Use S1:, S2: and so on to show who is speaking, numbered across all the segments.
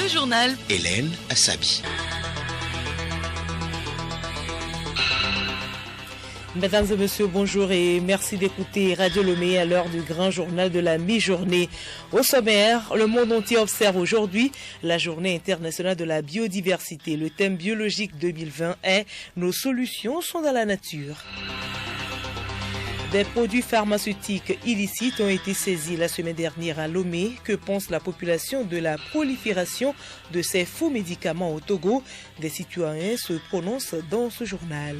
S1: Le journal.
S2: Hélène Assabi.
S3: Mesdames et messieurs, bonjour et merci d'écouter Radio Lomé à l'heure du grand journal de la mi-journée. Au sommaire, le monde entier observe aujourd'hui la journée internationale de la biodiversité. Le thème biologique 2020 est « Nos solutions sont dans la nature ». Des produits pharmaceutiques illicites ont été saisis la semaine dernière à Lomé. Que pense la population de la prolifération de ces faux médicaments au Togo? Des citoyens se prononcent dans ce journal.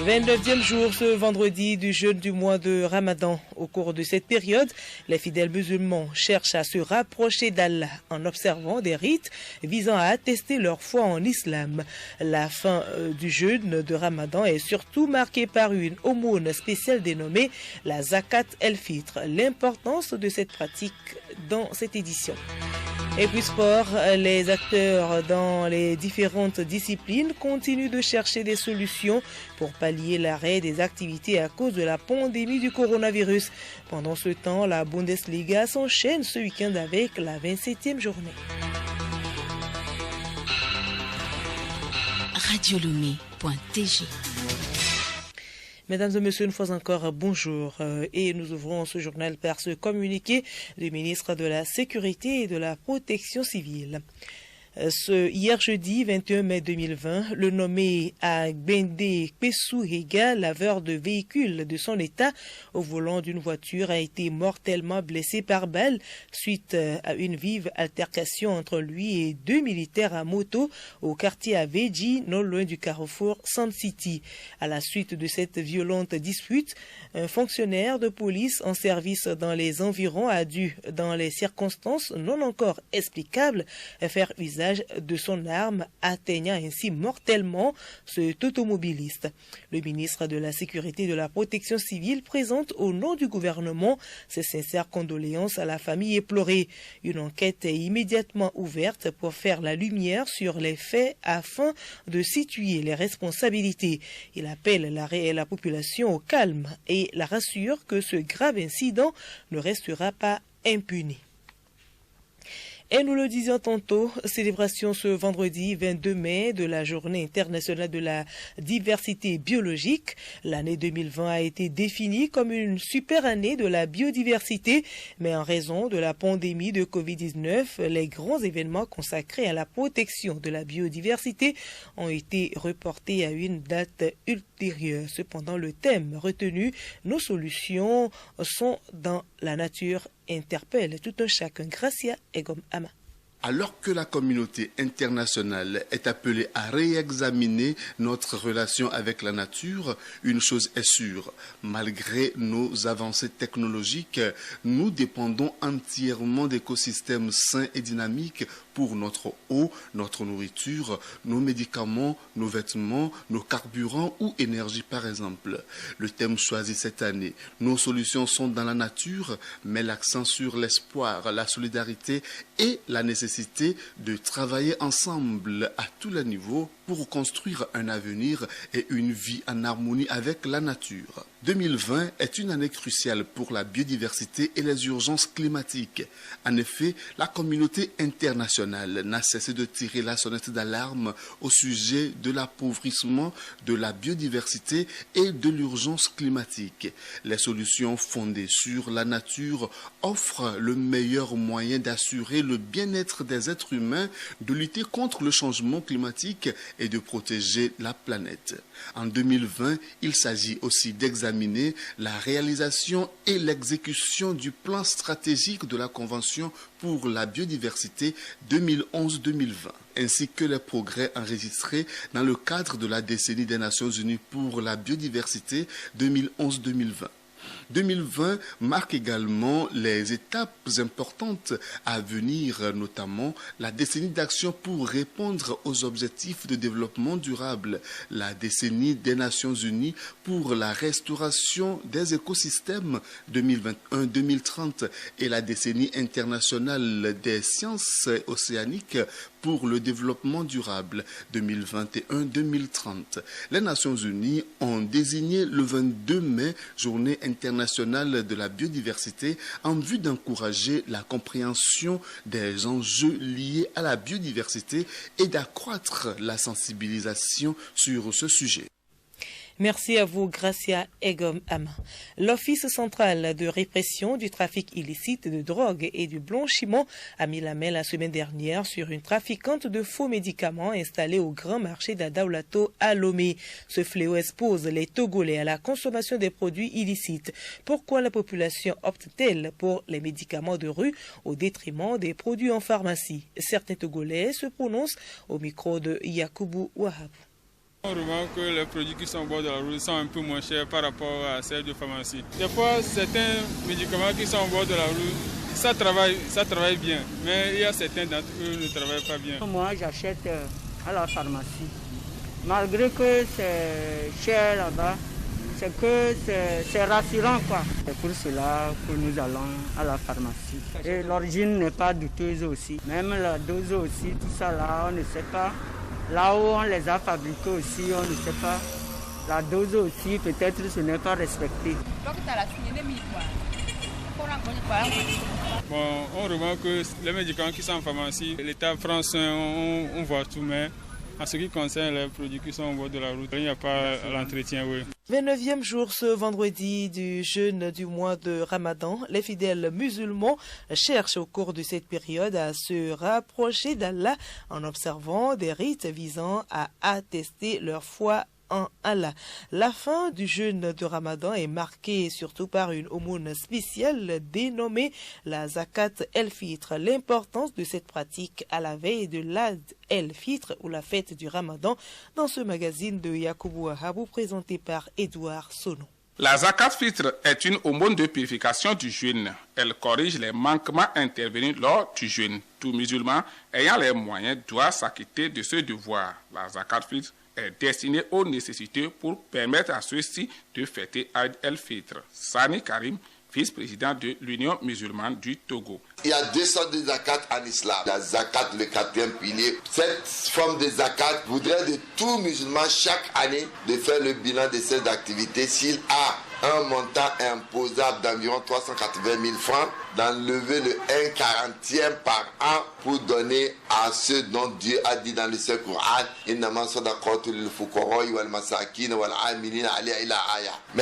S3: 29e jour ce vendredi du jeûne du mois de Ramadan. Au cours de cette période, les fidèles musulmans cherchent à se rapprocher d'Allah en observant des rites visant à attester leur foi en islam. La fin du jeûne de Ramadan est surtout marquée par une aumône spéciale dénommée la Zakat el-Fitr. L'importance de cette pratique dans cette édition. Et puis sport, les acteurs dans les différentes disciplines continuent de chercher des solutions pour pallier l'arrêt des activités à cause de la pandémie du coronavirus. Pendant ce temps, la Bundesliga s'enchaîne ce week-end avec la 27e journée.
S1: Radiolomé.tg.
S3: Mesdames et messieurs, une fois encore, bonjour. Et nous ouvrons ce journal par ce communiqué du ministre de la Sécurité et de la Protection civile. Hier jeudi 21 mai 2020, le nommé Agbende Pessourega, laveur de véhicules de son état au volant d'une voiture, a été mortellement blessé par balle suite à une vive altercation entre lui et deux militaires à moto au quartier Aveji, non loin du carrefour Sand City. À la suite de cette violente dispute, un fonctionnaire de police en service dans les environs a dû, dans les circonstances non encore explicables, faire usage de son arme, atteignant ainsi mortellement cet automobiliste. Le ministre de la Sécurité et de la Protection civile présente au nom du gouvernement ses sincères condoléances à la famille éplorée. Une enquête est immédiatement ouverte pour faire la lumière sur les faits afin de situer les responsabilités. Il appelle la population au calme et la rassure que ce grave incident ne restera pas impuni. Et nous le disions tantôt, célébration ce vendredi 22 mai de la Journée internationale de la diversité biologique. L'année 2020 a été définie comme une super année de la biodiversité, mais en raison de la pandémie de Covid-19, les grands événements consacrés à la protection de la biodiversité ont été reportés à une date ultérieure. Cependant, le thème retenu, nos solutions sont dans la nature, interpelle tout un chacun. Gracia Egom Ama.
S4: Alors que la communauté internationale est appelée à réexaminer notre relation avec la nature, une chose est sûre, malgré nos avancées technologiques, nous dépendons entièrement d'écosystèmes sains et dynamiques pour notre eau, notre nourriture, nos médicaments, nos vêtements, nos carburants ou énergie par exemple. Le thème choisi cette année, nos solutions sont dans la nature, met l'accent sur l'espoir, la solidarité et la nécessité de travailler ensemble à tous les niveaux pour construire un avenir et une vie en harmonie avec la nature. 2020 est une année cruciale pour la biodiversité et les urgences climatiques. En effet, la communauté internationale n'a cessé de tirer la sonnette d'alarme au sujet de l'appauvrissement de la biodiversité et de l'urgence climatique. Les solutions fondées sur la nature offrent le meilleur moyen d'assurer le bien-être des êtres humains, de lutter contre le changement climatique et de protéger la planète. En 2020, il s'agit aussi d'examiner la réalisation et l'exécution du plan stratégique de la Convention pour la biodiversité 2011-2020, ainsi que les progrès enregistrés dans le cadre de la décennie des Nations Unies pour la biodiversité 2011-2020. 2020 marque également les étapes importantes à venir, notamment la décennie d'action pour répondre aux objectifs de développement durable, la décennie des Nations Unies pour la restauration des écosystèmes 2021-2030 et la décennie internationale des sciences océaniques pour le développement durable 2021-2030. Les Nations Unies ont désigné le 22 mai, journée internationale internationale de la biodiversité en vue d'encourager la compréhension des enjeux liés à la biodiversité et d'accroître la sensibilisation sur ce sujet.
S3: Merci à vous, Gracia Egom-Ama. L'Office central de répression du trafic illicite de drogue et du blanchiment a mis la main la semaine dernière sur une trafiquante de faux médicaments installée au grand marché d'Adaulato à Lomé. Ce fléau expose les Togolais à la consommation des produits illicites. Pourquoi la population opte-t-elle pour les médicaments de rue au détriment des produits en pharmacie? Certains Togolais se prononcent au micro de Yakubu Wahab.
S2: On remarque que les produits qui sont au bord de la route sont un peu moins chers par rapport à celles de pharmacie. Des fois, certains médicaments qui sont au bord de la route, ça travaille bien, mais il y a certains d'entre eux qui ne travaillent pas bien.
S5: Moi, j'achète à la pharmacie. Malgré que c'est cher là-bas, c'est rassurant, quoi. C'est pour cela que nous allons à la pharmacie. Et l'origine n'est pas douteuse aussi. Même la dose aussi, tout ça là, on ne sait pas. Là où on les a fabriqués aussi, on ne sait pas. La dose aussi, peut-être ce n'est pas respecté.
S2: Bon, on remarque que les médicaments qui sont en pharmacie, l'État France, on voit tout, mais en ce qui concerne les produits qui sont au bord de la route, il n'y a pas l'entretien, oui.
S3: 29e jour ce vendredi du jeûne du mois de Ramadan, les fidèles musulmans cherchent au cours de cette période à se rapprocher d'Allah en observant des rites visant à attester leur foi en Allah. La fin du jeûne de Ramadan est marquée surtout par une aumône spéciale dénommée la Zakat el-Fitr. L'importance de cette pratique à la veille de l'Aïd el-Fitr ou la fête du Ramadan dans ce magazine de Yakubu Wahabou présenté par Edouard Sono.
S6: La Zakat Fitr est une aumône de purification du jeûne. Elle corrige les manquements intervenus lors du jeûne. Tout musulman ayant les moyens doit s'acquitter de ce devoir. La Zakat Fitr est destinée aux nécessités pour permettre à ceux-ci de fêter Aïd el-Fitr. Sani Karim, vice-président de l'Union musulmane du Togo.
S7: Il y a deux sortes de zakat en islam. La zakat, le quatrième pilier. Cette forme de zakat voudrait de tout musulman chaque année de faire le bilan de ses activités s'il a un montant imposable d'environ 380 000 francs, d'enlever le 1/40e par an pour donner à ceux dont Dieu a dit dans le Saint-Coran, mais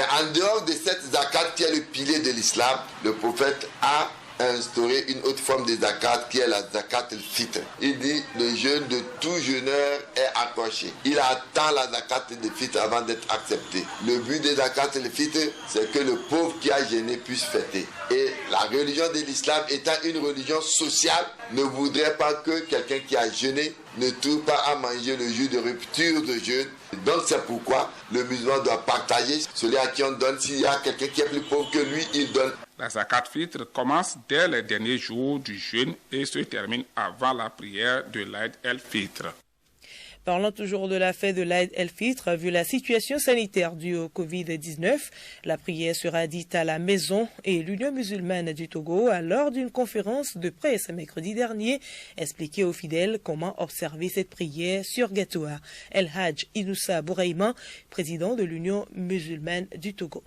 S7: en dehors de cette zakat qui est le pilier de l'islam, le prophète a instauré une autre forme de zakat qui est la zakat el-fitr. Il dit le jeûne de tout jeûneur est accroché. Il attend la zakat el-fitr avant d'être accepté. Le but de zakat el-fitr, c'est que le pauvre qui a jeûné puisse fêter. Et la religion de l'islam étant une religion sociale, ne voudrait pas que quelqu'un qui a jeûné ne trouve pas à manger le jour de rupture de jeûne. Donc c'est pourquoi le musulman doit partager celui à qui on donne. S'il y a quelqu'un qui est plus pauvre que lui, il donne.
S6: La Zakat Fitr commence dès les derniers jours du jeûne et se termine avant la prière de l'Aïd el-Fitr.
S3: Parlant toujours de la fête de l'Aïd el-Fitr, vu la situation sanitaire due au Covid-19, la prière sera dite à la maison et l'Union musulmane du Togo, lors d'une conférence de presse mercredi dernier, expliquait aux fidèles comment observer cette prière sur Gatoua. El Hadj Inoussa Bouraïman, président de l'Union musulmane du Togo.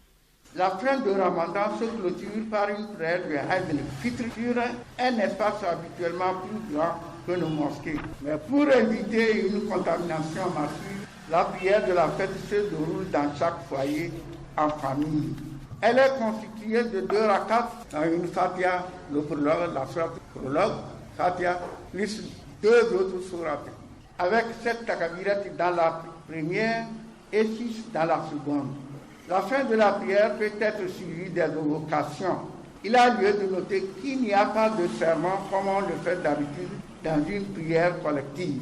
S8: La fin de Ramadan se clôture par une prière de Aïd el-Fitr sur un espace habituellement plus grand que nos mosquées. Mais pour éviter une contamination massive, la prière de la fête se déroule dans chaque foyer en famille. Elle est constituée de 2 rakats, une fatia, le prologue, la sourate prologue, fatia, plus 2 autres sourates. Avec 7 takbirat dans la première et 6 dans la seconde. La fin de la prière peut être suivie des invocations. Il a lieu de noter qu'il n'y a pas de serment comme on le fait d'habitude dans une prière collective.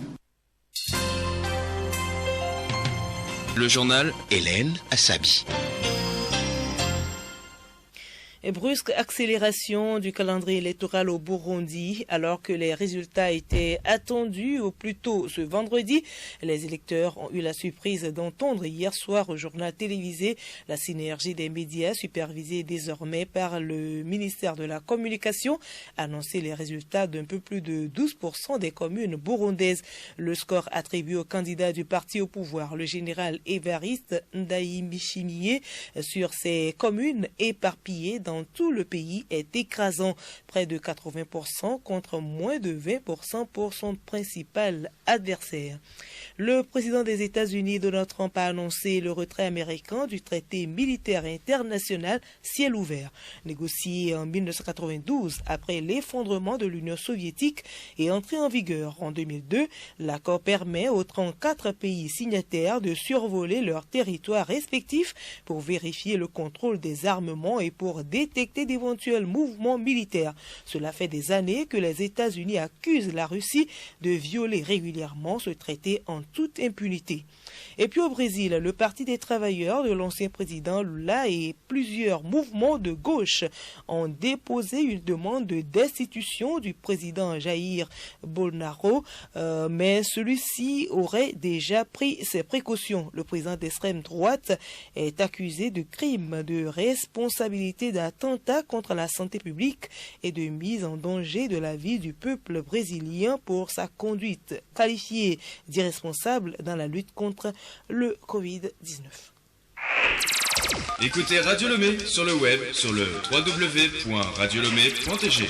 S9: Le journal Hélène Assabi.
S3: Et brusque accélération du calendrier électoral au Burundi, alors que les résultats étaient attendus au plus tôt ce vendredi. Les électeurs ont eu la surprise d'entendre hier soir au journal télévisé la synergie des médias supervisée désormais par le ministère de la Communication annoncer les résultats d'un peu plus de 12% des communes burundaises. Le score attribué au candidat du parti au pouvoir, le général Évariste Ndayishimiye, sur ces communes éparpillées dans tout le pays est écrasant, près de 80% contre moins de 20% pour son principal adversaire. Le président des États-Unis, Donald Trump, a annoncé le retrait américain du traité militaire international ciel ouvert, négocié en 1992 après l'effondrement de l'Union soviétique et entré en vigueur en 2002. L'accord permet aux 34 pays signataires de survoler leurs territoires respectifs pour vérifier le contrôle des armements et pour détecter d'éventuels mouvements militaires. Cela fait des années que les États-Unis accusent la Russie de violer régulièrement ce traité en toute impunité. Et puis au Brésil, le Parti des travailleurs de l'ancien président Lula et plusieurs mouvements de gauche ont déposé une demande de destitution du président Jair Bolsonaro, mais celui-ci aurait déjà pris ses précautions. Le président d'extrême droite est accusé de crimes de responsabilité d'attentat contre la santé publique et de mise en danger de la vie du peuple brésilien pour sa conduite qualifiée d'irresponsable dans la lutte contre le Covid-19.
S9: Écoutez Radio Lomé sur le web sur le www.radiolomé.tg.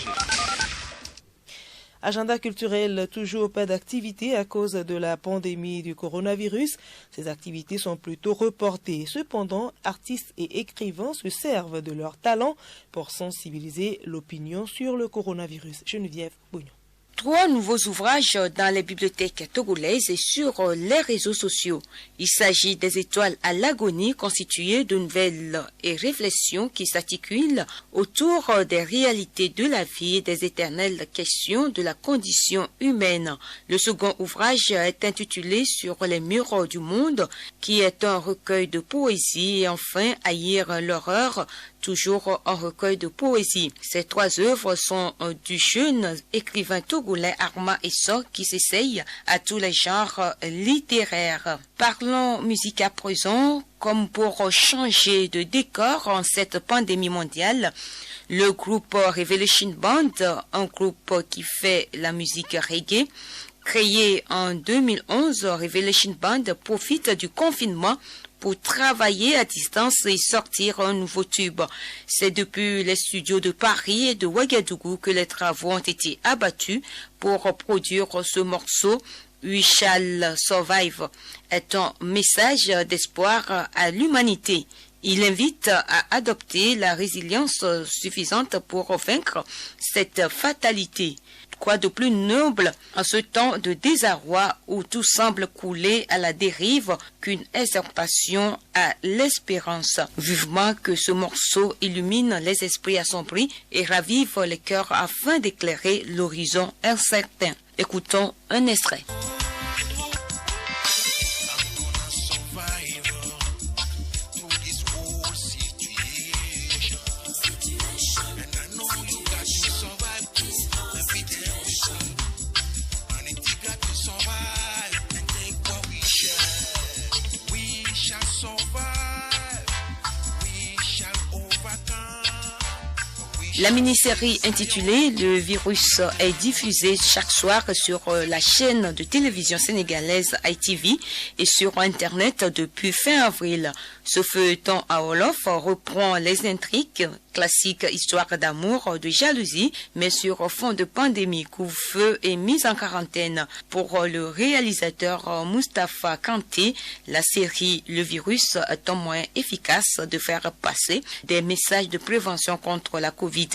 S3: Agenda culturel, toujours pas d'activité à cause de la pandémie du coronavirus. Ces activités sont plutôt reportées. Cependant, artistes et écrivains se servent de leur talent pour sensibiliser l'opinion sur le coronavirus. Geneviève Bougnon.
S1: 3 nouveaux ouvrages dans les bibliothèques togolaises et sur les réseaux sociaux. Il s'agit des Étoiles à l'agonie, constituées de nouvelles et réflexions qui s'articulent autour des réalités de la vie et des éternelles questions de la condition humaine. Le second ouvrage est intitulé Sur les murs du monde, qui est un recueil de poésie, et enfin Haïr l'horreur, toujours un recueil de poésie. Ces 3 œuvres sont du jeune écrivain togolais Arma Esso qui s'essaye à tous les genres littéraires. Parlons musique à présent, comme pour changer de décor en cette pandémie mondiale. Le groupe Revelation Band, un groupe qui fait la musique reggae, créé en 2011, Revelation Band profite du confinement pour travailler à distance et sortir un nouveau tube. C'est depuis les studios de Paris et de Ouagadougou que les travaux ont été abattus pour produire ce morceau. We Shall Survive est un message d'espoir à l'humanité. Il invite à adopter la résilience suffisante pour vaincre cette fatalité. Quoi de plus noble en ce temps de désarroi où tout semble couler à la dérive qu'une exhortation à l'espérance. Vivement que ce morceau illumine les esprits assombris et ravive les cœurs afin d'éclairer l'horizon incertain. Écoutons un extrait. La mini-série intitulée « Le virus » est diffusée chaque soir sur la chaîne de télévision sénégalaise ITV et sur Internet depuis fin avril. Ce feuilleton à Wolof reprend les intrigues classiques, histoire d'amour, de jalousie, mais sur fond de pandémie, couvre-feu et mise en quarantaine. Pour le réalisateur Moustapha Kanté, la série « Le virus » est un moyen efficace de faire passer des messages de prévention contre la Covid-19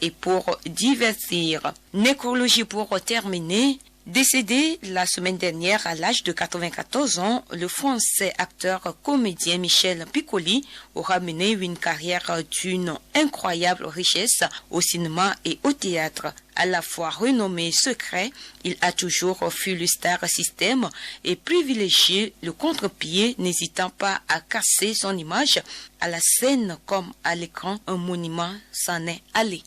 S1: et pour divertir. Nécrologie pour terminer. Décédé la semaine dernière à l'âge de 94 ans, le français acteur-comédien Michel Piccoli aura mené une carrière d'une incroyable richesse au cinéma et au théâtre. À la fois renommé et secret, il a toujours fui le star system et privilégié le contre-pied, n'hésitant pas à casser son image à la scène comme à l'écran. Un monument s'en est allé.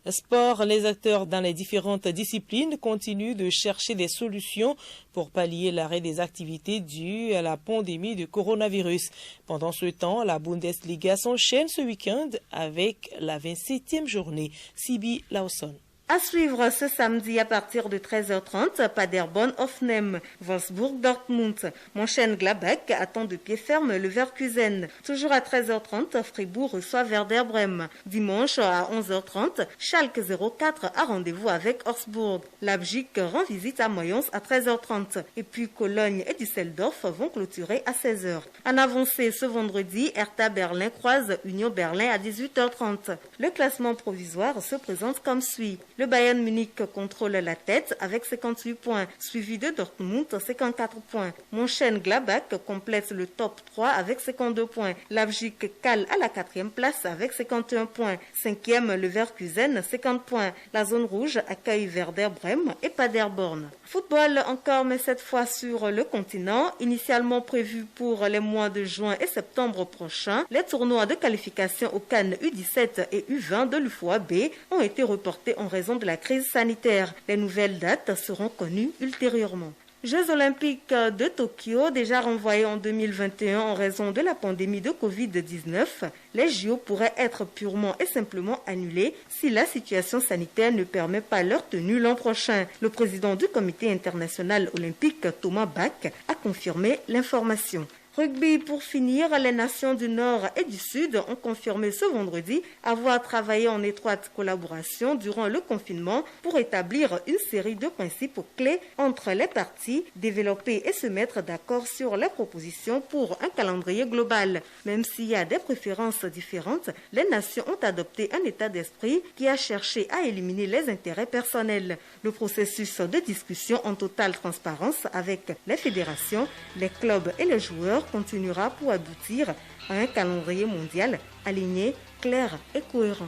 S3: Sport, les acteurs dans les différentes disciplines continuent de chercher des solutions pour pallier l'arrêt des activités dues à la pandémie de coronavirus. Pendant ce temps, la Bundesliga s'enchaîne ce week-end avec la 27e journée. Sibi Lawson.
S10: À suivre ce samedi à partir de 13h30, Paderborn-Hoffenheim, Wolfsburg-Dortmund, Mönchengladbach attend de pied ferme le Leverkusen. Toujours à 13h30, Fribourg reçoit Werder Brême. Dimanche à 11h30, Schalke 04 a rendez-vous avec Augsbourg. Leipzig rend visite à Mayence à 13h30. Et puis Cologne et Düsseldorf vont clôturer à 16h. En avancée ce vendredi, Hertha Berlin croise Union Berlin à 18h30. Le classement provisoire se présente comme suit. Le Bayern Munich contrôle la tête avec 58 points, suivi de Dortmund 54 points. Mönchengladbach complète le top 3 avec 52 points. Leipzig cale à la 4e place avec 51 points. 5e Leverkusen 50 points. La zone rouge accueille Werder Brême et Paderborn. Football encore, mais cette fois sur le continent. Initialement prévu pour les mois de juin et septembre prochains, les tournois de qualification aux CAN U17 et U20 de l'UFOA-B ont été reportés en raison de la crise sanitaire. Les nouvelles dates seront connues ultérieurement. Jeux olympiques de Tokyo, déjà renvoyés en 2021 en raison de la pandémie de Covid-19, les JO pourraient être purement et simplement annulés si la situation sanitaire ne permet pas leur tenue l'an prochain. Le président du Comité international olympique, Thomas Bach, a confirmé l'information. Rugby pour finir, les nations du Nord et du Sud ont confirmé ce vendredi avoir travaillé en étroite collaboration durant le confinement pour établir une série de principes clés entre les parties, développer et se mettre d'accord sur les propositions pour un calendrier global. Même s'il y a des préférences différentes, les nations ont adopté un état d'esprit qui a cherché à éliminer les intérêts personnels. Le processus de discussion en totale transparence avec les fédérations, les clubs et les joueurs continuera pour aboutir à un calendrier mondial aligné, clair et cohérent.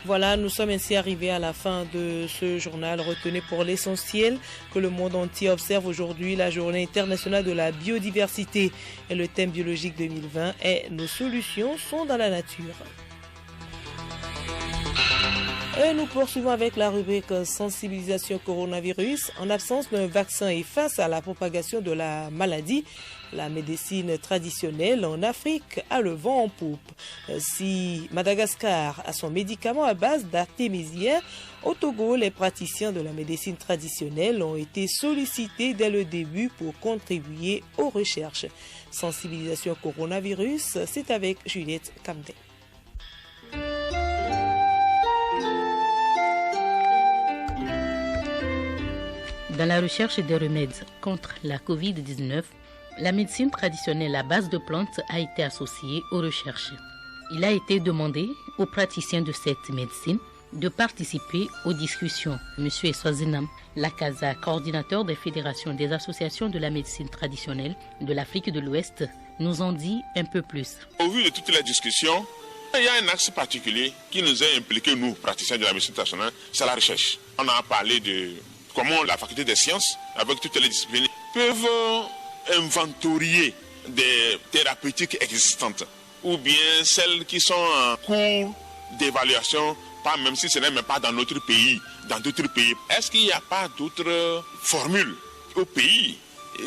S3: Voilà, nous sommes ainsi arrivés à la fin de ce journal. Retenez pour l'essentiel que le monde entier observe aujourd'hui la journée internationale de la biodiversité. Et le thème biologique 2020 est « Nos solutions sont dans la nature ». Et nous poursuivons avec la rubrique sensibilisation coronavirus. En absence d'un vaccin et face à la propagation de la maladie, la médecine traditionnelle en Afrique a le vent en poupe. Si Madagascar a son médicament à base d'artémisia, au Togo, les praticiens de la médecine traditionnelle ont été sollicités dès le début pour contribuer aux recherches. Sensibilisation coronavirus, c'est avec Juliette Camden.
S11: Dans la recherche des remèdes contre la COVID-19, la médecine traditionnelle à base de plantes a été associée aux recherches. Il a été demandé aux praticiens de cette médecine de participer aux discussions. Monsieur Eswazinam Lakaza, coordinateur des fédérations des associations de la médecine traditionnelle de l'Afrique de l'Ouest, nous en dit un peu plus.
S12: Au vu de toutes les discussions, il y a un axe particulier qui nous a impliqués, nous, praticiens de la médecine traditionnelle, c'est la recherche. On a parlé de comment la faculté des sciences, avec toutes les disciplines, peuvent inventorier des thérapeutiques existantes, ou bien celles qui sont en cours d'évaluation, pas même si ce n'est même pas dans notre pays, dans d'autres pays. Est-ce qu'il n'y a pas d'autres formules au pays,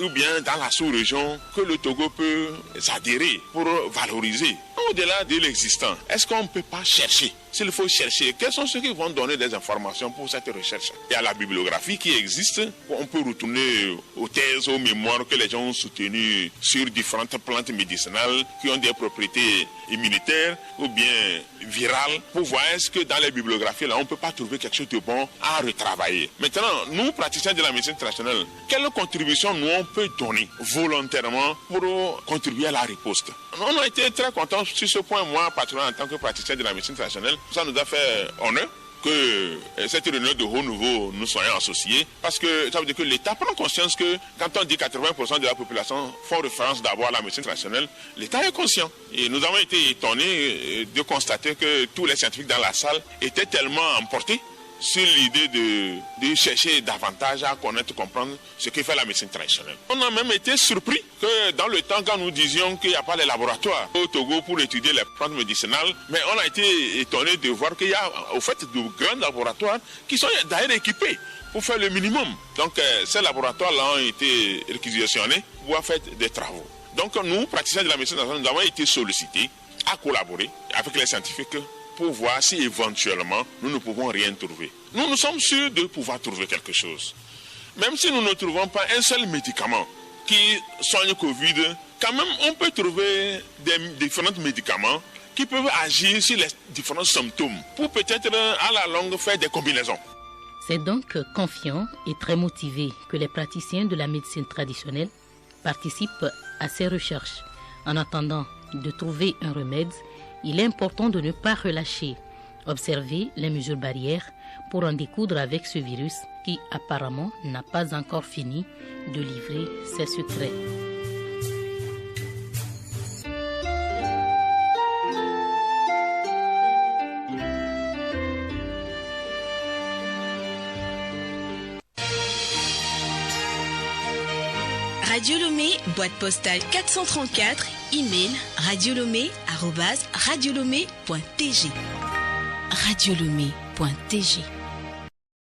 S12: ou bien dans la sous-région, que le Togo peut s'adhérer pour valoriser? Au-delà de l'existant, est-ce qu'on ne peut pas chercher s'il faut chercher, quels sont ceux qui vont donner des informations pour cette recherche? Il y a la bibliographie qui existe, on peut retourner aux thèses, aux mémoires que les gens ont soutenues sur différentes plantes médicinales qui ont des propriétés immunitaires ou bien virales, pour voir est-ce que dans les bibliographies là on ne peut pas trouver quelque chose de bon à retravailler. Maintenant, nous praticiens de la médecine traditionnelle, quelle contribution nous on peut donner volontairement pour contribuer à la riposte? On a été très contents sur ce point, moi particulièrement en tant que praticien de la médecine traditionnelle. Ça nous a fait honneur que cette réunion de haut niveau nous soyons associés, parce que ça veut dire que l'État prend conscience que quand on dit 80% de la population font référence d'abord à la médecine traditionnelle, l'État est conscient. Et nous avons été étonnés de constater que tous les scientifiques dans la salle étaient tellement emportés sur l'idée de chercher davantage à connaître, comprendre ce que fait la médecine traditionnelle. On a même été surpris que dans le temps, quand nous disions qu'il n'y a pas les laboratoires au Togo pour étudier les plantes médicinales, mais on a été étonné de voir qu'il y a au fait de grands laboratoires qui sont d'ailleurs équipés pour faire le minimum. Donc ces laboratoires-là ont été réquisitionnés pour faire des travaux. Donc nous, praticiens de la médecine traditionnelle, nous avons été sollicités à collaborer avec les scientifiques pour voir si éventuellement nous ne pouvons rien trouver. Nous sommes sûrs de pouvoir trouver quelque chose. Même si nous ne trouvons pas un seul médicament qui soigne Covid, quand même on peut trouver des différents médicaments qui peuvent agir sur les différents symptômes pour peut-être à la longue faire des combinaisons.
S11: C'est donc confiant et très motivé que les praticiens de la médecine traditionnelle participent à ces recherches. En attendant de trouver un remède, il est important de ne pas relâcher, observer les mesures barrières pour en découdre avec ce virus qui apparemment n'a pas encore fini de livrer ses secrets.
S13: Radio Lomé, boîte postale 434, email radiolomé@radiolomé.tg. radiolomé.tg